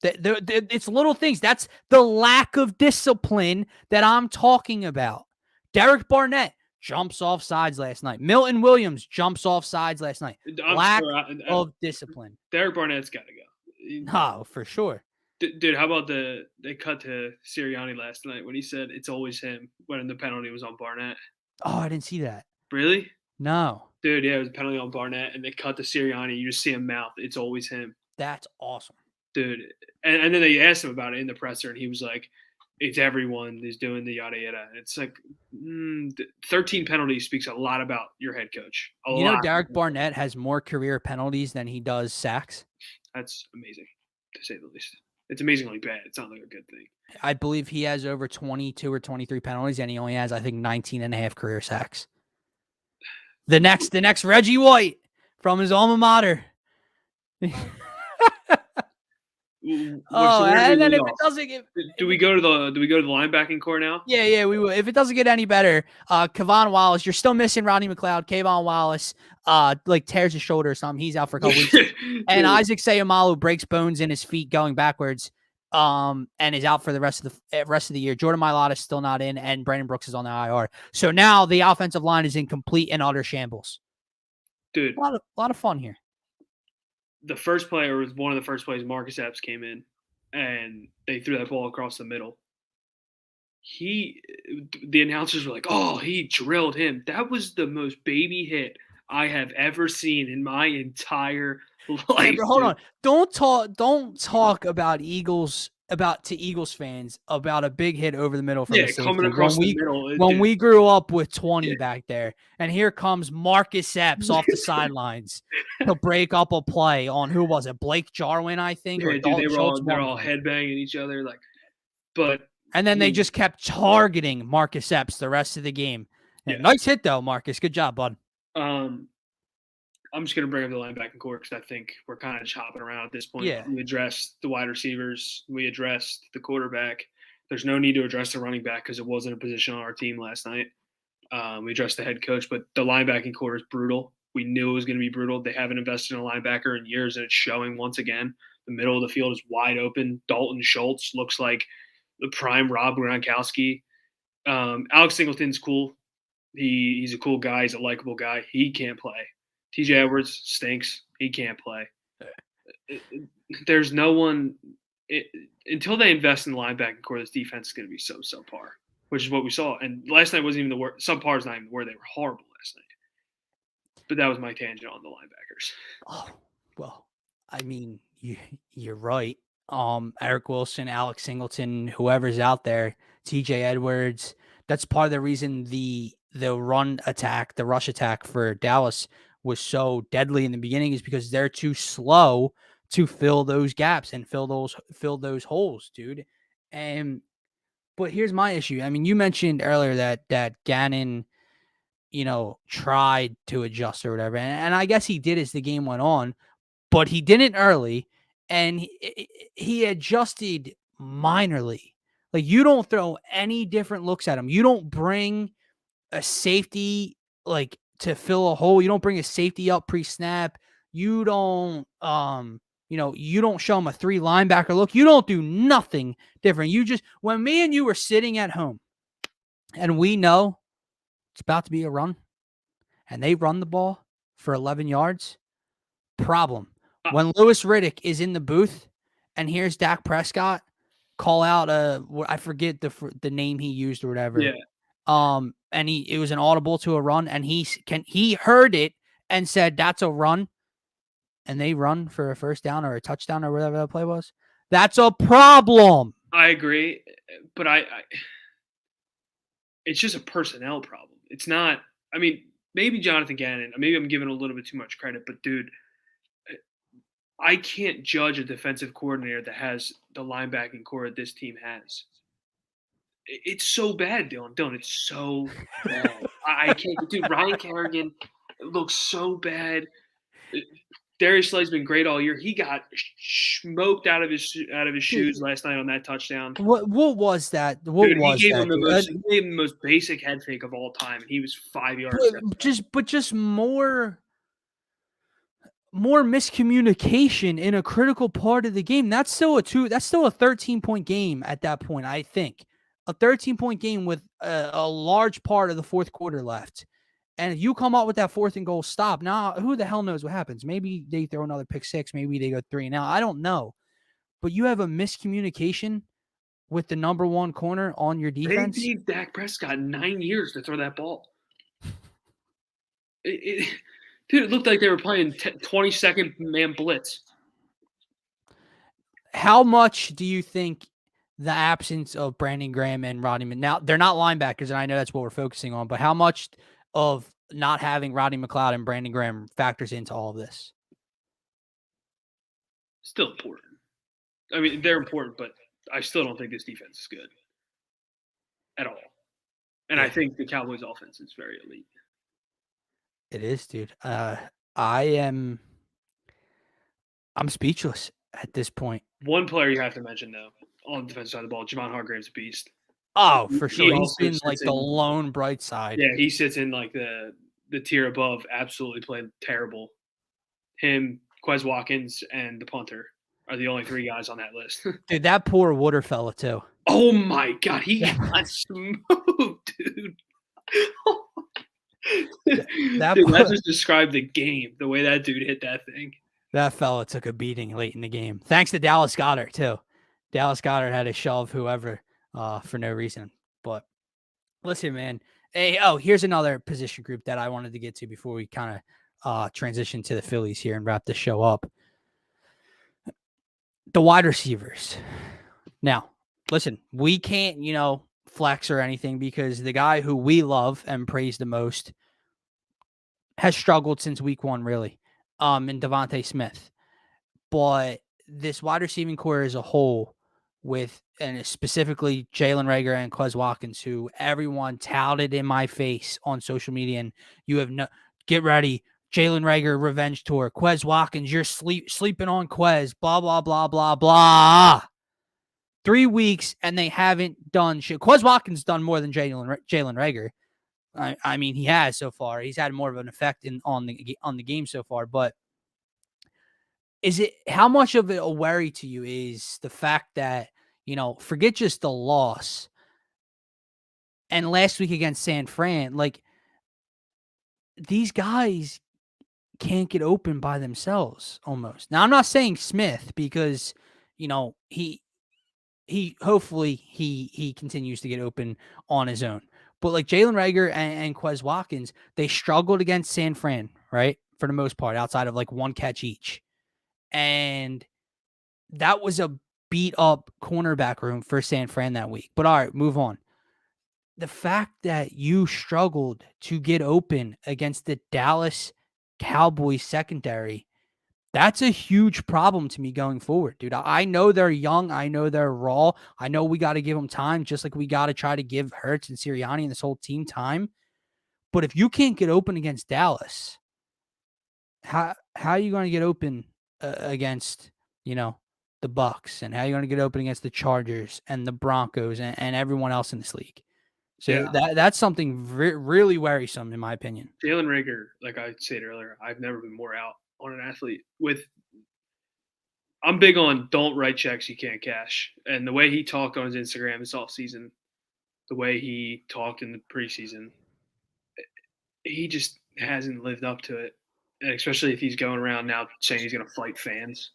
It's little things. That's the lack of discipline that I'm talking about. Derek Barnett jumps off sides last night. Milton Williams jumps off sides last night. Lack of discipline. Derek Barnett's got to go. No, for sure. Dude, how about they cut to Sirriani last night when he said it's always him when the penalty was on Barnett? Oh, I didn't see that. Really? No. Dude, yeah, it was a penalty on Barnett, and they cut to Sirriani. You just see him mouth, it's always him. That's awesome. Dude, and then they asked him about it in the presser, and he was like, it's everyone who's doing the yada yada. It's 13 penalties speaks a lot about your head coach. Derek Barnett has more career penalties than he does sacks. That's amazing, to say the least. It's amazingly bad. It's not a good thing. I believe he has over 22 or 23 penalties, and he only has, I think, 19 and a half career sacks. The next Reggie White from his alma mater. And then if it doesn't get, do we go to the linebacking core now? Yeah, we will. If it doesn't get any better, Kevon Wallace, you're still missing Rodney McLeod. Kayvon Wallace, tears his shoulder or something. He's out for a couple weeks. And Isaac Seumalo breaks bones in his feet going backwards, and is out for the rest of the year. Jordan Mailata is still not in, and Brandon Brooks is on the IR. So now the offensive line is in complete and utter shambles. Dude, a lot of fun here. The first play, or was one of the first plays, Marcus Epps came in, and they threw that ball across the middle. The announcers were like, "Oh, he drilled him." That was the most baby hit I have ever seen in my entire life. Hey, hold on, don't talk about Eagles fans about a big hit over the middle from the safety. Coming across the middle. When we grew up with 20 back there, and here comes Marcus Epps off the sidelines to break up a play on, who was it? Blake Jarwin, I think. Yeah, dude, they're all headbanging each other, and then they just kept targeting Marcus Epps the rest of the game. Yeah. Nice hit though, Marcus. Good job, bud. I'm just going to bring up the linebacking core because I think we're kind of chopping around at this point. Yeah. We addressed the wide receivers. We addressed the quarterback. There's no need to address the running back because it wasn't a position on our team last night. We addressed the head coach, but the linebacking core is brutal. We knew it was going to be brutal. They haven't invested in a linebacker in years, and it's showing once again. The middle of the field is wide open. Dalton Schultz looks like the prime Rob Gronkowski. Alex Singleton's cool. He's a cool guy. He's a likable guy. He can't play. TJ Edwards stinks. He can't play. There's no one until they invest in the linebacking core. This defense is going to be so subpar, which is what we saw. And last night wasn't even the word. Subpar is not even the word. They were horrible last night. But that was my tangent on the linebackers. Oh well, I mean, you're right. Eric Wilson, Alex Singleton, whoever's out there, TJ Edwards. That's part of the reason the run attack, the rush attack for Dallas was so deadly in the beginning, is because they're too slow to fill those gaps and fill those holes, dude. But here's my issue. I mean, you mentioned earlier that Gannon, tried to adjust or whatever, and I guess he did as the game went on, but he didn't early, and he adjusted minorly. Like, you don't throw any different looks at him. You don't bring a safety to fill a hole. You don't bring a safety up pre-snap. You don't, you don't show him a 3 linebacker look. You don't do nothing different. You just, when me and you were sitting at home and we know it's about to be a run and they run the ball for 11 yards. Problem. When Louis Riddick is in the booth and here's Dak Prescott call out I forget the name he used or whatever. Yeah. And it was an audible to a run, and he heard it and said that's a run, and they run for a first down or a touchdown or whatever that play was. That's a problem. I agree, but it's just a personnel problem. It's not. I mean, maybe Jonathan Gannon. Maybe I'm giving a little bit too much credit, but dude, I can't judge a defensive coordinator that has the linebacking core this team has. It's so bad, Dylan. It's so bad. I can't. Dude, Ryan Kerrigan looks so bad. Darius Slay's been great all year. He got smoked out of his shoes last night on that touchdown. What was that? He gave him the most basic head fake of all time, and he was 5 yards. Just more miscommunication in a critical part of the game. That's still a 13-point game at that point. I think a 13-point game with a large part of the fourth quarter left. And you come up with that 4th and goal stop. Now, who the hell knows what happens? Maybe they throw another pick 6. Maybe they go 3 and out. I don't know. But you have a miscommunication with the number 1 corner on your defense. They gave Dak Prescott 9 years to throw that ball. Dude, it looked like they were playing 22nd man blitz. How much do you think the absence of Brandon Graham and Rodney, now they're not linebackers, and I know that's what we're focusing on, but how much of not having Rodney McLeod and Brandon Graham factors into all of this? Still important. I mean, they're important, but I still don't think this defense is good at all. And I think the Cowboys offense is very elite. It is, dude. I'm speechless at this point. One player you have to mention, though, on the defensive side of the ball, Javon Hargrave's a beast. Oh, for sure. He's been like the lone bright side. Yeah, he sits in like the tier above, absolutely played terrible. Him, Quez Watkins, and the punter are the only 3 guys on that list. Dude, that poor Water fella, too. Oh, my God. He got smoked, dude. That just described the game, the way that dude hit that thing. That fella took a beating late in the game. Thanks to Dallas Goedert, too. Dallas Goedert had to shove whoever for no reason. But listen, man. Hey, here's another position group that I wanted to get to before we kind of transition to the Phillies here and wrap the show up. The wide receivers. Now, listen, we can't, flex or anything because the guy who we love and praise the most has struggled since week 1, really, in Devontae Smith. But this wide receiving core as a whole, and specifically Jalen Reagor and Quez Watkins, who everyone touted in my face on social media, and you have get ready, Jalen Reagor revenge tour, Quez Watkins, you're sleeping on Quez, blah, blah, blah, blah, blah. 3 weeks, and they haven't done shit. Quez Watkins done more than Jalen Reagor. I mean, he has so far. He's had more of an effect on the game so far. But how much of it a worry to you is the fact that, forget just the loss, and last week against San Fran, like, these guys can't get open by themselves almost. Now, I'm not saying Smith because, he hopefully he continues to get open on his own. But like Jalen Reagor and Quez Watkins, they struggled against San Fran, right? For the most part, outside of like 1 catch each. And that was a beat up cornerback room for San Fran that week. But all right, move on. The fact that you struggled to get open against the Dallas Cowboys secondary, that's a huge problem to me going forward, dude. I know they're young. I know they're raw. I know we got to give them time, just like we got to try to give Hurts and Sirianni and this whole team time. But if you can't get open against Dallas, how are you going to get open against, the Bucs? And how are you going to get open against the Chargers and the Broncos and everyone else in this league? So that's something really worrisome, in my opinion. Jalen Reagor, like I said earlier, I've never been more out on an athlete. I'm big on don't write checks you can't cash. And the way he talked on his Instagram this offseason, the way he talked in the preseason, he just hasn't lived up to it. and especially if he's going around now saying he's going to fight fans,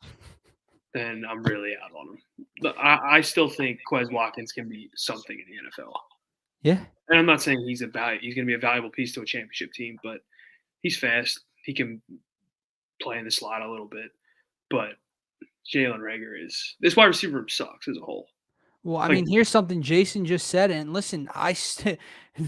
then I'm really out on him. I still think Quez Watkins can be something in the NFL. Yeah. And I'm not saying he's going to be a valuable piece to a championship team, but he's fast. He can play in the slot a little bit. But Jalen Reagor this wide receiver room sucks as a whole. Well, I mean, here's something Jason just said, and listen,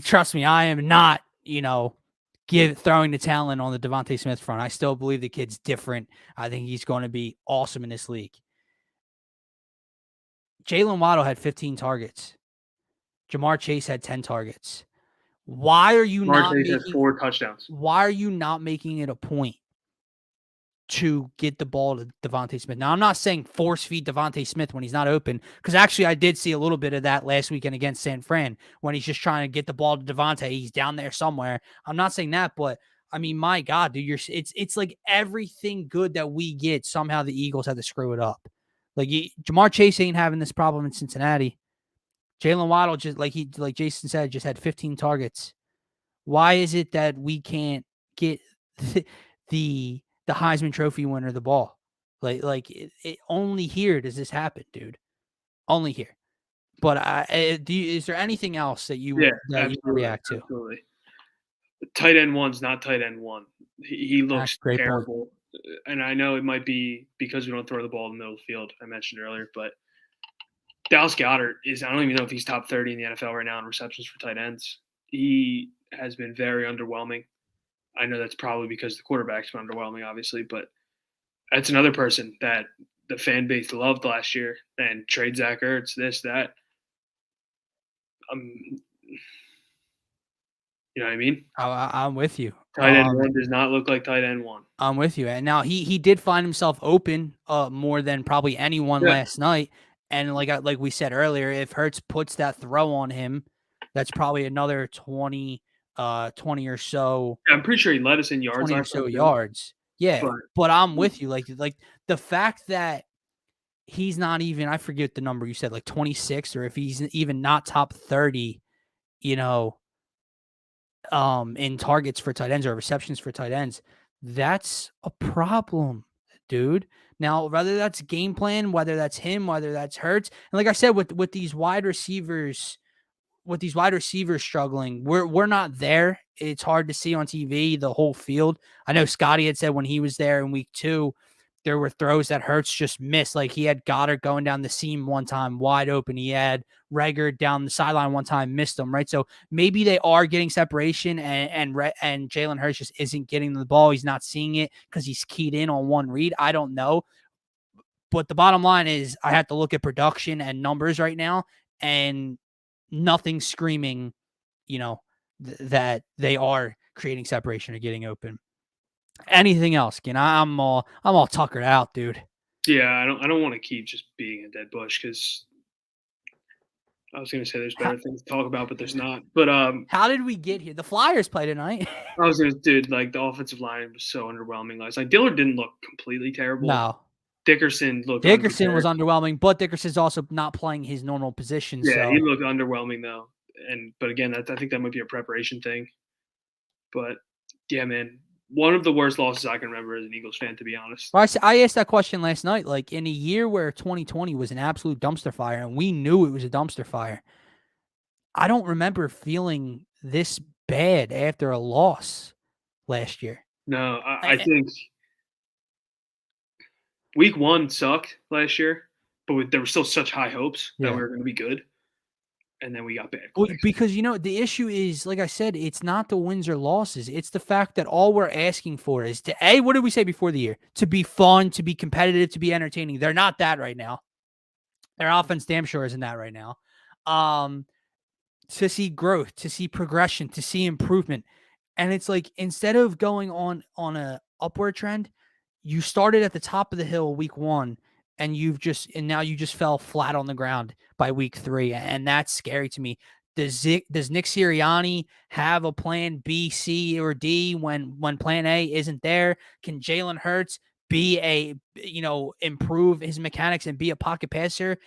trust me, I am not, throwing the talent on the Devontae Smith front. I still believe the kid's different. I think he's going to be awesome in this league. Jalen Waddle had 15 targets. Jamar Chase had 10 targets. Why are you not making? Has 4 touchdowns. Why are you not making it a point to get the ball to Devontae Smith? Now, I'm not saying force feed Devontae Smith when he's not open, because actually I did see a little bit of that last weekend against San Fran when he's just trying to get the ball to Devontae. He's down there somewhere. I'm not saying that, but I mean, my God, dude, it's like everything good that we get, somehow the Eagles had to screw it up. Like Jamar Chase ain't having this problem in Cincinnati. Jalen Waddle, just like Jason said, just had 15 targets. Why is it that we can't get the Heisman Trophy winner the ball? It only here does this happen, dude. Only here. But is there anything else that you react to? Absolutely. Tight end 1's not tight end 1. He looks terrible. And I know it might be because we don't throw the ball in the middle of the field, I mentioned earlier, but Dallas Goedert I don't even know if he's top 30 in the NFL right now in receptions for tight ends. He has been very underwhelming. I know that's probably because the quarterback's been underwhelming, obviously, but that's another person that the fan base loved last year and trade Zach Ertz, this, that. You know what I mean? I'm with you. Tight end 1 does not look like tight end 1. I'm with you. And now he did find himself open more than probably anyone last night. And like we said earlier, if Hurts puts that throw on him, that's probably another 20 or so. Yeah, I'm pretty sure he led us in yards. 20 or so yards. Yeah, but I'm with you. Like the fact that he's not even, I forget the number you said, like 26, or if he's even not top 30, in targets for tight ends or receptions for tight ends, that's a problem, dude. Now, whether that's game plan, whether that's him, whether that's Hurts, and like I said, with these wide receivers struggling, we're not there. It's hard to see on TV the whole field. I know Scotty had said when he was there in week 2, there were throws that Hurts just missed. Like he had Goddard going down the seam one time, wide open. He had Reagor down the sideline one time, missed them, right? So maybe they are getting separation, and Jalen Hurts just isn't getting the ball. He's not seeing it because he's keyed in on one read. I don't know. But the bottom line is I have to look at production and numbers right now, and nothing screaming, that they are creating separation or getting open. Anything else, Gint? I'm all tuckered out, dude. Yeah, I don't want to keep just being a dead bush, because I was going to say there's better things to talk about, but there's not. But how did we get here? The Flyers play tonight. I was going to, dude, like the offensive line was so underwhelming last night. Dillard didn't look completely terrible. No. Dickerson was underwhelming, but Dickerson's also not playing his normal position. Yeah, he looked underwhelming though. But again, I think that might be a preparation thing. But yeah, man, one of the worst losses I can remember as an Eagles fan, to be honest. Well, I asked that question last night. Like, in a year where 2020 was an absolute dumpster fire, and we knew it was a dumpster fire, I don't remember feeling this bad after a loss last year. No, I think week 1 sucked last year, but there were still such high hopes that we were going to be good. And then we got bad. Because, the issue is, like I said, it's not the wins or losses. It's the fact that all we're asking for is to, what did we say before the year? To be fun, to be competitive, to be entertaining. They're not that right now. Their offense damn sure isn't that right now. To see growth, to see progression, to see improvement. And it's like, instead of going on a upward trend, you started at the top of the hill week 1, and now you just fell flat on the ground by week 3. And that's scary to me. Does Nick Sirianni have a plan B, C, or D when plan A isn't there? Can Jalen Hurts improve his mechanics and be a pocket passer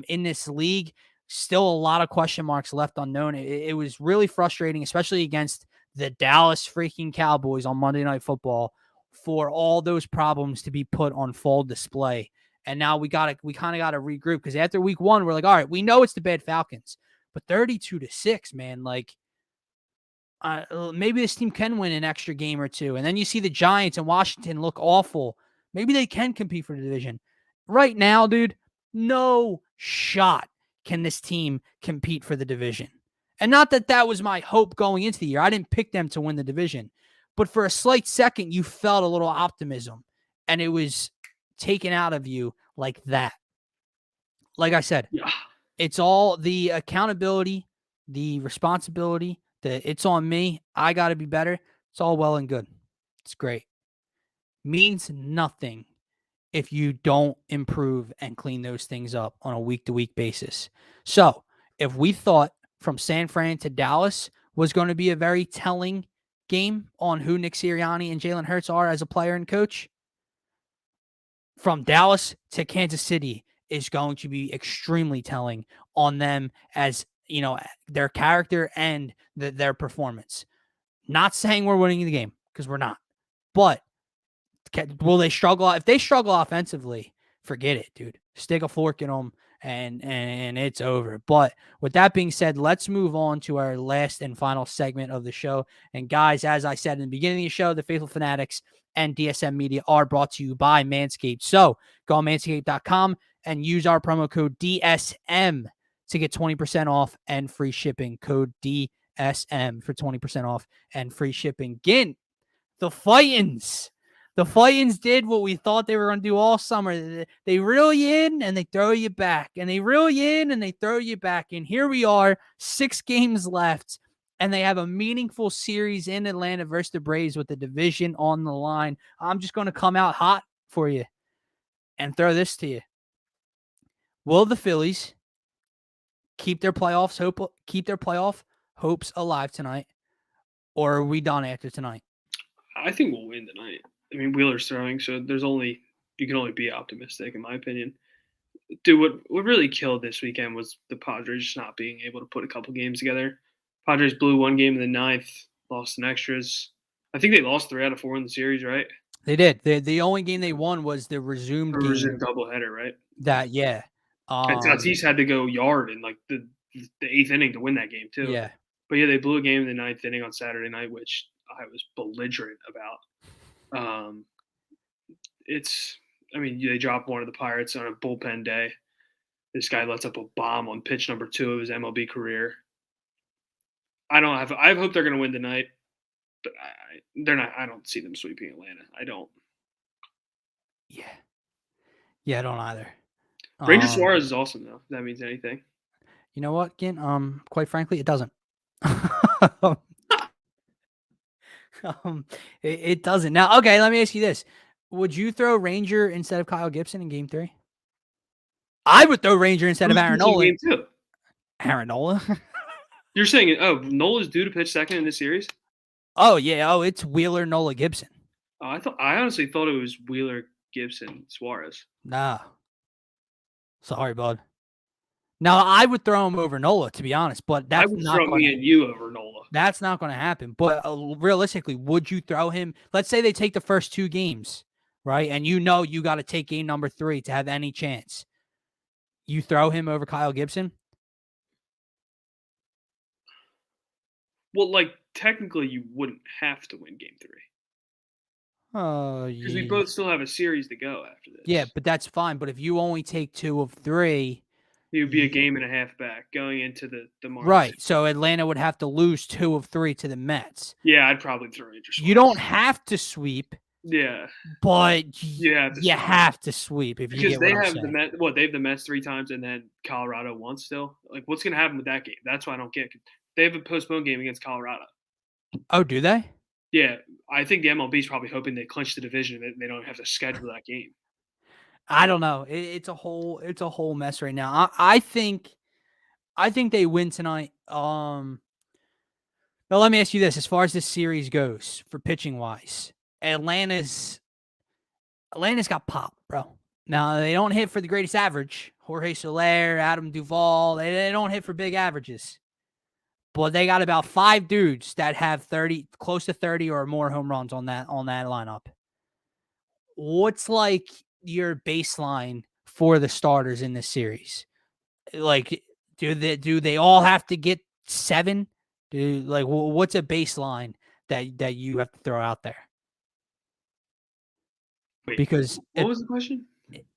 in this league? Still a lot of question marks left unknown. It was really frustrating, especially against the Dallas freaking Cowboys on Monday Night Football, for all those problems to be put on full display. And now we kind of got to regroup, because after week 1, we're like, all right, we know it's the bad Falcons, but 32-6, man, like maybe this team can win an extra game or two. And then you see the Giants and Washington look awful. Maybe they can compete for the division. Right now, dude, no shot can this team compete for the division. And not that that was my hope going into the year. I didn't pick them to win the division. But for a slight second, you felt a little optimism, and it was taken out of you like that. Like I said, it's all the accountability, the responsibility, it's on me. I got to be better. It's all well and good. It's great. Means nothing if you don't improve and clean those things up on a week-to-week basis. So if we thought from San Fran to Dallas was going to be a very telling game on who Nick Sirianni and Jalen Hurts are as a player and coach, from Dallas to Kansas City is going to be extremely telling on them as, you know, their character and their performance. Not saying we're winning the game, because we're not. But will they struggle? If they struggle offensively, forget it, dude. Stick a fork in them, and it's over. But with that being said, let's move on to our last and final segment of the show. And guys, as I said in the beginning of the show, the Phaithful Phanatics and DSM Media are brought to you by Manscaped. So go on manscaped.com and use our promo code DSM to get 20% off and free shipping. Code DSM for 20% off and free shipping. Gint, the Fightins. The Fightins did what we thought they were going to do all summer. They reel you in and they throw you back. And they reel you in and they throw you back. And here we are, 6 games left. And they have a meaningful series in Atlanta versus the Braves with the division on the line. I'm just going to come out hot for you and throw this to you. Will the Phillies keep their playoff hopes alive tonight, or are we done after tonight? I think we'll win tonight. I mean, Wheeler's throwing, so you can only be optimistic, in my opinion. Dude, what really killed this weekend was the Padres just not being able to put a couple games together. Padres blew one game in the 9th, lost in extras. I think they lost 3 out of 4 in the series, right? They did. The only game they won was the resumed game. Resumed doubleheader, right? Yeah. And Tatis had to go yard in like the 8th inning to win that game too. Yeah. But yeah, they blew a game in the 9th inning on Saturday night, which I was belligerent about. They dropped one of the Pirates on a bullpen day. This guy lets up a bomb on pitch number 2 of his MLB career. I hope they're going to win tonight, but they're not. I don't see them sweeping Atlanta. I don't. Yeah, I don't either. Ranger Suarez is awesome, though. If that means anything. You know what, Gint? Quite frankly, it doesn't. It doesn't. Now, okay, let me ask you this. Would you throw Ranger instead of Kyle Gibson in game 3? I would throw Ranger instead of Aaron Nola. Game 2? Aaron Nola? You're saying, Nola's due to pitch second in this series? Oh, yeah. Oh, it's Wheeler, Nola, Gibson. I honestly thought it was Wheeler, Gibson, Suarez. Nah. Sorry, bud. Now, I would throw him over Nola, to be honest, but that's not going to me and you over Nola. That's not going to happen. But realistically, would you throw him? Let's say they take the first 2 games, right? And you got to take game number 3 to have any chance. You throw him over Kyle Gibson? Well, like, technically, you wouldn't have to win game 3. Oh, yeah. Because we both still have a series to go after this. Yeah, but that's fine. But if you only take 2 of 3... It would be a game and a half back going into the Marlins. Right, so Atlanta would have to lose 2 of 3 to the Mets. Yeah, I'd probably throw Ranger Suarez. You don't have to sweep. Yeah. But you have to sweep if you get what I'm saying. Because they have the Mets. They have the Mets 3 times and then Colorado once still. Like, what's going to happen with that game? That's why I don't get. They have a postponed game against Colorado. Oh, do they? Yeah, I think the MLB is probably hoping they clinch the division and they don't have to schedule that game. I don't know. It's a whole mess right now. I think they win tonight. Now let me ask you this: as far as this series goes, for pitching wise, Atlanta's got pop, bro. Now they don't hit for the greatest average. Jorge Soler, Adam Duvall, they don't hit for big averages. But they got about 5 dudes that have close to 30 or more home runs on that lineup. what's like your baseline for the starters in this series? Like, do they all have to get 7? What's a baseline that you have to throw out there? Wait, Because what was the question?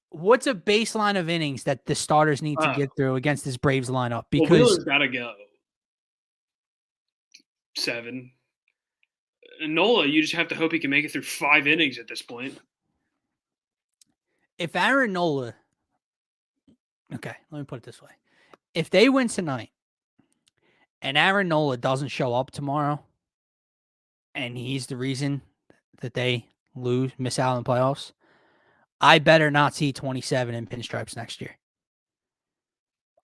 what's a baseline of innings that the starters need to get through against this Braves lineup? Well, Because Wheeler's got to go 7. And Nola, you just have to hope he can make it through 5 innings at this point. if Aaron Nola, okay, let me put it this way. If they win tonight and Aaron Nola doesn't show up tomorrow and he's the reason that they miss out on the playoffs, I better not see 27 in pinstripes next year.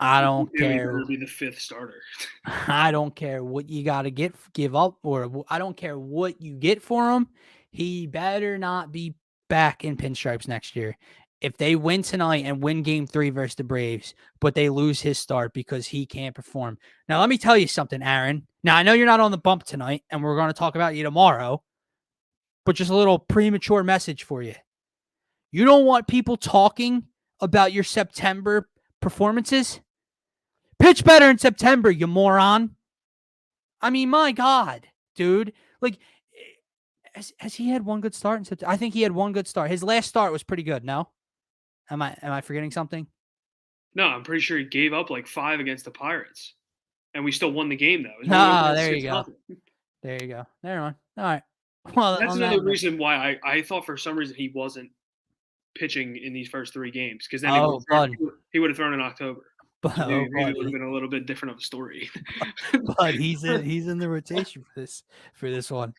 I don't care. Better be the 5th starter. I don't care what you got to give up, or I don't care what you get for him. He better not be back in pinstripes next year. If they win tonight and win game 3 versus the Braves, but they lose his start because he can't perform. Now, let me tell you something, Aaron. Now, I know you're not on the bump tonight, and we're going to talk about you tomorrow, but just a little premature message for you. You don't want people talking about your September performances? Pitch better in September, you moron. I mean, my God, dude. Like, has he had one good start in September? I think he had one good start. His last start was pretty good, no? Am I forgetting something? No, I'm pretty sure he gave up like 5 against the Pirates. And we still won the game, though. There you go. There you go. Never mind. All right. Well, that's another reason why I thought for some reason he wasn't pitching in these first 3 games, because then he would have thrown in October. But maybe it would have been a little bit different of a story. But he's in the rotation for this one.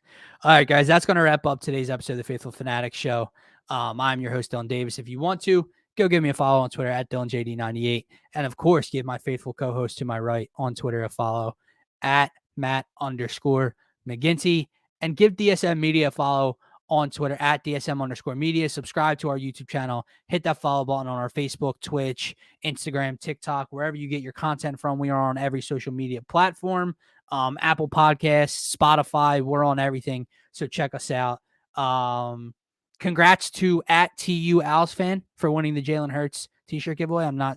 All right, guys, that's going to wrap up today's episode of the Phaithful Phanatics Show. I'm your host, Dylan Davis. If you want to, go give me a follow on Twitter at DylanJD98. And of course, give my faithful co-host to my right on Twitter a follow at Matt_McGinty. And give DSM Media a follow on Twitter at DSM_media. Subscribe to our YouTube channel. Hit that follow button on our Facebook, Twitch, Instagram, TikTok, wherever you get your content from. We are on every social media platform. Apple Podcasts, Spotify, we're on everything. So check us out. Congrats to at TU Owls fan for winning the Jalen Hurts t-shirt giveaway. I'm not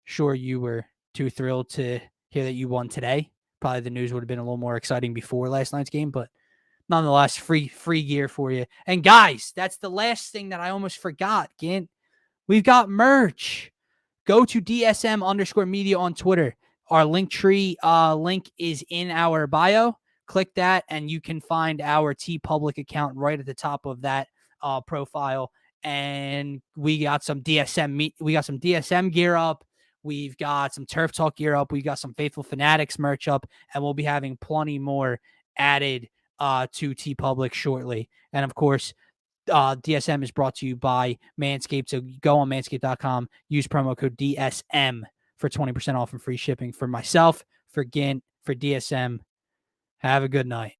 sure you were too thrilled to hear that you won today. Probably the news would have been a little more exciting before last night's game, but nonetheless, free gear for you. And guys, that's the last thing that I almost forgot, Gint. We've got merch. Go to DSM_media on Twitter. Our Linktree link is in our bio. Click that, and you can find our TeePublic account right at the top of that profile. And we got some DSM gear up. We've got some Turf Talk gear up. We've got some Phaithful Phanatics merch up, and we'll be having plenty more added to TeePublic shortly. And of course, DSM is brought to you by Manscaped. So go on manscaped.com, use promo code DSM for 20% off and free shipping. For myself, for Gint, for DSM, have a good night.